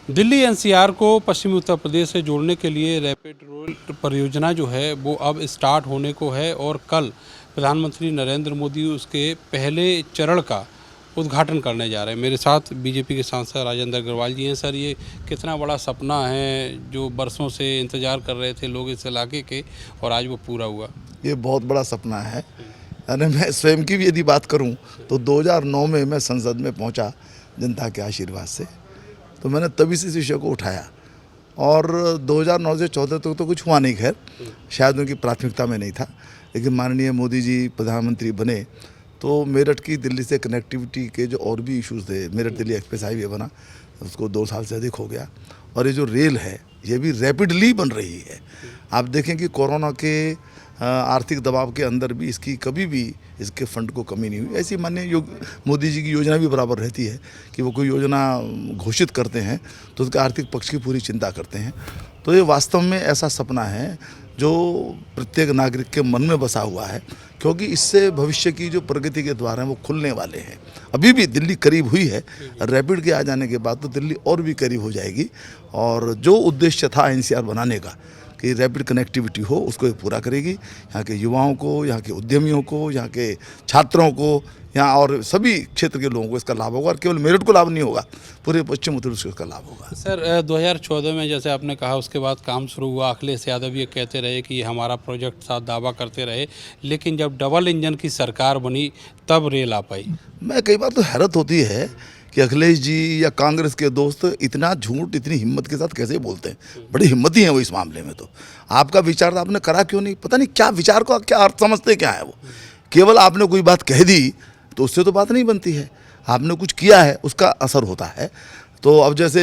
Delhi NCR को पश्चिमी उत्तर प्रदेश से जोड़ने के लिए रैपिड रेल परियोजना जो है वो अब स्टार्ट होने को है और कल प्रधानमंत्री नरेंद्र मोदी उसके पहले चरण का उद्घाटन करने जा रहे हैं। मेरे साथ बीजेपी के सांसद राजेंद्र अग्रवाल जी हैं। सर, ये कितना बड़ा सपना है जो बरसों से इंतज़ार कर रहे थे लोग इस इलाके के, और आज वो पूरा हुआ। ये बहुत बड़ा सपना है। यानी मैं स्वयं की भी यदि बात करूं तो 2009 में मैं संसद में पहुंचा जनता के आशीर्वाद से, तो मैंने तभी से इस विषय को उठाया और 2009 से 14 तक तो कुछ हुआ नहीं, खैर शायद उनकी प्राथमिकता में नहीं था। लेकिन माननीय मोदी जी प्रधानमंत्री बने तो मेरठ की दिल्ली से कनेक्टिविटी के जो और भी इश्यूज़ थे, मेरठ दिल्ली एक्सप्रेस हाईवे बना, उसको 2 साल से अधिक हो गया। और ये जो रेल है ये भी रैपिडली बन रही है। आप देखें कि कोरोना के आर्थिक दबाव के अंदर भी इसकी कभी भी इसके फंड को कमी नहीं हुई। ऐसी माननीय मोदी जी की योजना भी बराबर रहती है कि वो कोई योजना घोषित करते हैं तो उसके आर्थिक पक्ष की पूरी चिंता करते हैं। तो ये वास्तव में ऐसा सपना है जो प्रत्येक नागरिक के मन में बसा हुआ है, क्योंकि इससे भविष्य की जो प्रगति के द्वार हैं वो खुलने वाले हैं। अभी भी दिल्ली करीब हुई है, रैपिड के आ जाने के बाद तो दिल्ली और भी करीब हो जाएगी। और जो उद्देश्य था एनसीआर बनाने का कि रैपिड कनेक्टिविटी हो, उसको ये पूरा करेगी। यहाँ के युवाओं को, यहाँ के उद्यमियों को, यहाँ के छात्रों को, यहाँ और सभी क्षेत्र के लोगों को इसका लाभ होगा। और केवल मेरठ को लाभ नहीं होगा, पूरे पश्चिम उत्तर प्रदेश को इसका लाभ होगा। सर, 2014 में जैसे आपने कहा उसके बाद काम शुरू हुआ। अखिलेश यादव ये कहते रहे कि ये हमारा प्रोजेक्ट था, दावा करते रहे, लेकिन जब डबल इंजन की सरकार बनी तब रेल आ पाई। मैं कई बार तो हैरत होती है कि अखिलेश जी या कांग्रेस के दोस्त इतना झूठ, इतनी हिम्मत के साथ कैसे बोलते हैं। बड़ी हिम्मती हैं वो इस मामले में। तो आपका विचार था, आपने करा क्यों नहीं, पता नहीं क्या विचार को क्या अर्थ समझते क्या है वो। केवल आपने कोई बात कह दी तो उससे तो बात नहीं बनती है, आपने कुछ किया है उसका असर होता है। तो अब जैसे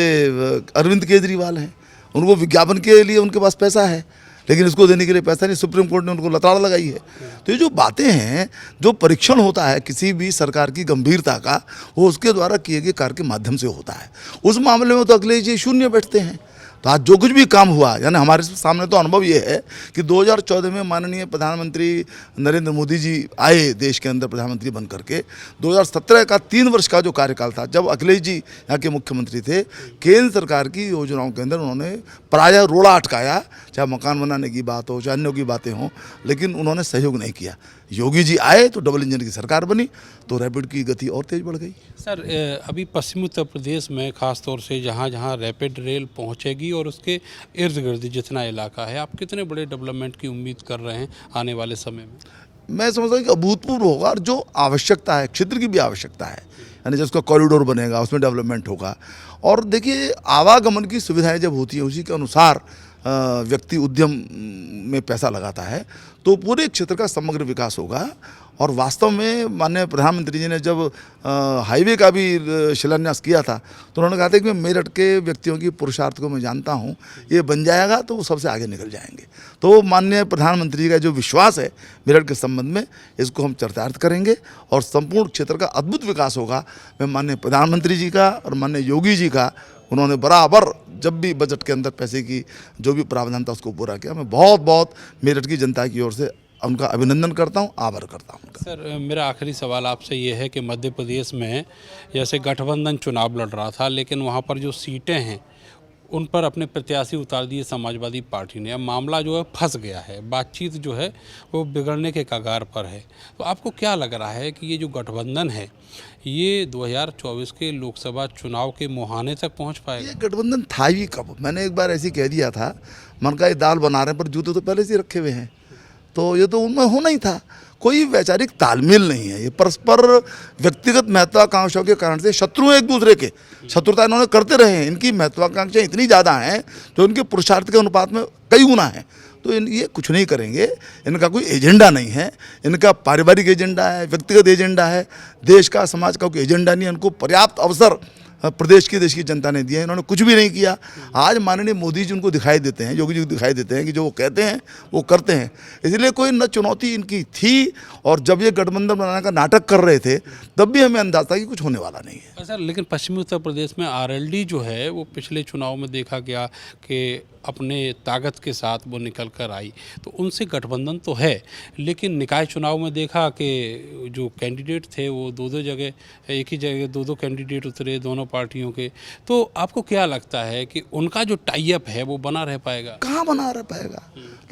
अरविंद केजरीवाल हैं, उनको विज्ञापन के लिए उनके पास पैसा है, लेकिन इसको देने के लिए पैसा नहीं, सुप्रीम कोर्ट ने उनको लताड़ लगाई है। तो ये जो बातें हैं, जो परीक्षण होता है किसी भी सरकार की गंभीरता का, वो उसके द्वारा किए गए कार्य के माध्यम से होता है। उस मामले में तो अखिलेश जी शून्य बैठते हैं। तो आज जो कुछ भी काम हुआ, यानी हमारे सामने तो अनुभव ये है कि 2014 में माननीय प्रधानमंत्री नरेंद्र मोदी जी आए देश के अंदर प्रधानमंत्री बन करके। 2017 का 3 वर्ष का जो कार्यकाल था, जब अखिलेश जी यहाँ के मुख्यमंत्री थे, केंद्र सरकार की योजनाओं के अंदर उन्होंने प्रायः रोड़ा अटकाया, चाहे मकान बनाने की बात हो, चाहे अन्यों की बातें हों, लेकिन उन्होंने सहयोग नहीं किया। योगी जी आए तो डबल इंजन की सरकार बनी, तो रैपिड की गति और तेज बढ़ गई। सर, अभी पश्चिमी उत्तर प्रदेश में ख़ास तौर से जहाँ जहाँ रैपिड रेल पहुँचेगी और उसके इर्द गिर्द जितना इलाका है, आप कितने बड़े डेवलपमेंट की उम्मीद कर रहे हैं आने वाले समय में? मैं समझता हूँ कि अभूतपूर्व होगा, और जो आवश्यकता है क्षेत्र की भी आवश्यकता है, यानी जिसका कॉरिडोर बनेगा उसमें डेवलपमेंट होगा। और देखिए, आवागमन की सुविधाएं जब होती हैं उसी के अनुसार व्यक्ति उद्यम में पैसा लगाता है, तो पूरे क्षेत्र का समग्र विकास होगा। और वास्तव में माननीय प्रधानमंत्री जी ने जब हाईवे का भी शिलान्यास किया था तो उन्होंने कहा था कि मैं मेरठ के व्यक्तियों की पुरुषार्थ को मैं जानता हूँ, ये बन जाएगा तो वो सबसे आगे निकल जाएंगे। तो माननीय प्रधानमंत्री जी का जो विश्वास है मेरठ के संबंध में, इसको हम चरितार्थ करेंगे और संपूर्ण क्षेत्र का अद्भुत विकास होगा। मैं माननीय प्रधानमंत्री जी का और माननीय योगी जी का, उन्होंने बराबर जब भी बजट के अंदर पैसे की जो भी प्रावधान था उसको पूरा किया। मैं बहुत बहुत मेरठ की जनता की ओर से उनका अभिनंदन करता हूं, आभार करता हूं उनका। सर, मेरा आखिरी सवाल आपसे ये है कि मध्य प्रदेश में जैसे गठबंधन चुनाव लड़ रहा था, लेकिन वहाँ पर जो सीटें हैं उन पर अपने प्रत्याशी उतार दिए समाजवादी पार्टी ने। अब मामला जो है फंस गया है, बातचीत जो है वो बिगड़ने के कगार पर है। तो आपको क्या लग रहा है कि ये जो गठबंधन है ये 2024 के लोकसभा चुनाव के मुहाने तक पहुंच पाएगा? ये गठबंधन था ही कब? मैंने एक बार ऐसे कह दिया था, मन का ये दाल बना रहे हैं पर जूते तो पहले से ही रखे हुए हैं। तो ये तो उनमें होना ही था। कोई वैचारिक तालमेल नहीं है, ये परस्पर व्यक्तिगत महत्वाकांक्षाओं के कारण से शत्रु हैं एक दूसरे के। शत्रुता इन्होंने करते रहे हैं, इनकी महत्वाकांक्षाएं इतनी ज़्यादा हैं जो इनके पुरुषार्थ के अनुपात में कई गुना हैं। तो ये कुछ नहीं करेंगे, इनका कोई एजेंडा नहीं है, इनका पारिवारिक एजेंडा है, व्यक्तिगत एजेंडा है, देश का समाज का कोई एजेंडा नहीं है। इनको पर्याप्त अवसर देश की जनता ने दिया, इन्होंने कुछ भी नहीं किया। आज माननीय मोदी जी उनको दिखाई देते हैं, योगी जी को दिखाई देते हैं कि जो वो कहते हैं वो करते हैं। इसलिए कोई न चुनौती इनकी थी, और जब ये गठबंधन बनाने का नाटक कर रहे थे तब भी हमें अंदाजा था कि कुछ होने वाला नहीं है। सर, लेकिन पश्चिमी उत्तर प्रदेश में आरएलडी जो है वो पिछले चुनाव में देखा गया कि अपने ताकत के साथ वो निकल कर आई, तो उनसे गठबंधन तो है, लेकिन निकाय चुनाव में देखा कि जो कैंडिडेट थे वो दो जगह, एक ही जगह दो कैंडिडेट उतरे, दोनों पार्टियों के, तो आपको क्या लगता है कि उनका जो टाई अप है वो बना रह पाएगा? कहाँ बना रह पाएगा?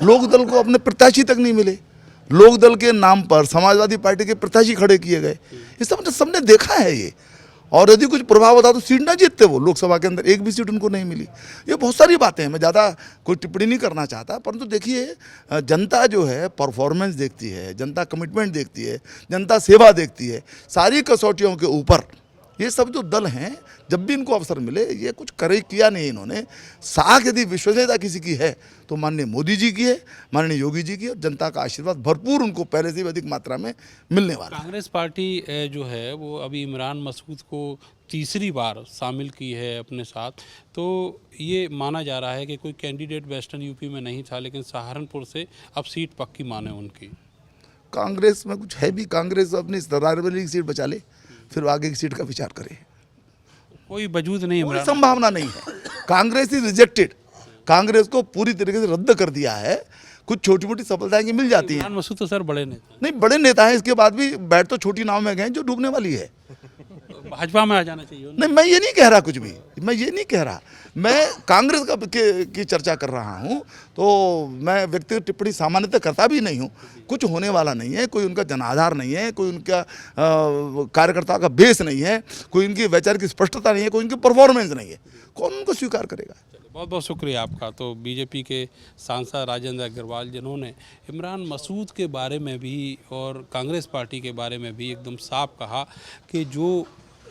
लोक दल को अपने प्रत्याशी तक नहीं मिले, लोक दल के नाम पर समाजवादी पार्टी के प्रत्याशी खड़े किए गए। ये सबने देखा है ये। और यदि कुछ प्रभाव होता तो सीट ना जीतते वो, लोकसभा के अंदर एक भी सीट उनको नहीं मिली। ये बहुत सारी बातें हैं, मैं ज़्यादा कोई टिप्पणी नहीं करना चाहता, परंतु देखिए जनता जो है परफॉर्मेंस देखती है, जनता कमिटमेंट देखती है, जनता सेवा देखती है, सारी कसौटियों के ऊपर ये सब जो दल हैं जब भी इनको अवसर मिले ये कुछ करे किया नहीं इन्होंने। साख यदि विश्वसनीयता किसी की है तो माननीय मोदी जी की है, माननीय योगी जी की, और जनता का आशीर्वाद भरपूर उनको पहले से भी अधिक मात्रा में मिलने वाला है। कांग्रेस पार्टी जो है वो अभी इमरान मसूद को तीसरी बार शामिल की है अपने साथ, तो ये माना जा रहा है कि कोई कैंडिडेट वेस्टर्न यूपी में नहीं था, लेकिन सहारनपुर से अब सीट पक्की माने उनकी। कांग्रेस में कुछ है भी, कांग्रेस अपनी रायबरेली की सीट बचा ले, फिर आगे की सीट का विचार करे। कोई वजूद नहीं, कोई संभावना नहीं है। कांग्रेस इज रिजेक्टेड, कांग्रेस को पूरी तरीके से रद्द कर दिया है। कुछ छोटी मोटी सफलताएं मिल जाती हैं। इमरान मसूद तो सर बड़े नेता नहीं, बड़े नेता हैं, इसके बाद भी बैठ तो छोटी नाव में गए जो डूबने वाली है। भाजपा में आ जाना चाहिए उन्हें। नहीं, मैं ये नहीं कह रहा, कुछ भी मैं ये नहीं कह रहा, मैं कांग्रेस की चर्चा कर रहा हूँ। तो मैं व्यक्तिगत टिप्पणी सामान्यतः करता भी नहीं हूँ। कुछ होने वाला नहीं है, कोई उनका जनाधार नहीं है, कोई उनका कार्यकर्ता का बेस नहीं है, कोई उनकी वैचारिक स्पष्टता नहीं है, कोई उनकी परफॉर्मेंस नहीं है, कौन उनको स्वीकार करेगा? बहुत बहुत शुक्रिया आपका। तो बीजेपी के सांसद राजेंद्र अग्रवाल जिन्होंने इमरान मसूद के बारे में भी और कांग्रेस पार्टी के बारे में भी एकदम साफ कहा कि जो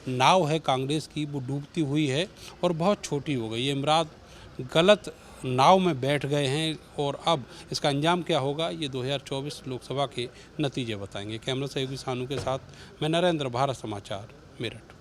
नाव है कांग्रेस की वो डूबती हुई है और बहुत छोटी हो गई है। इमरान गलत नाव में बैठ गए हैं और अब इसका अंजाम क्या होगा ये 2024 लोकसभा के नतीजे बताएंगे। कैमरा सहयोगी सानू के साथ मैं नरेंद्र, भारत समाचार, मेरठ।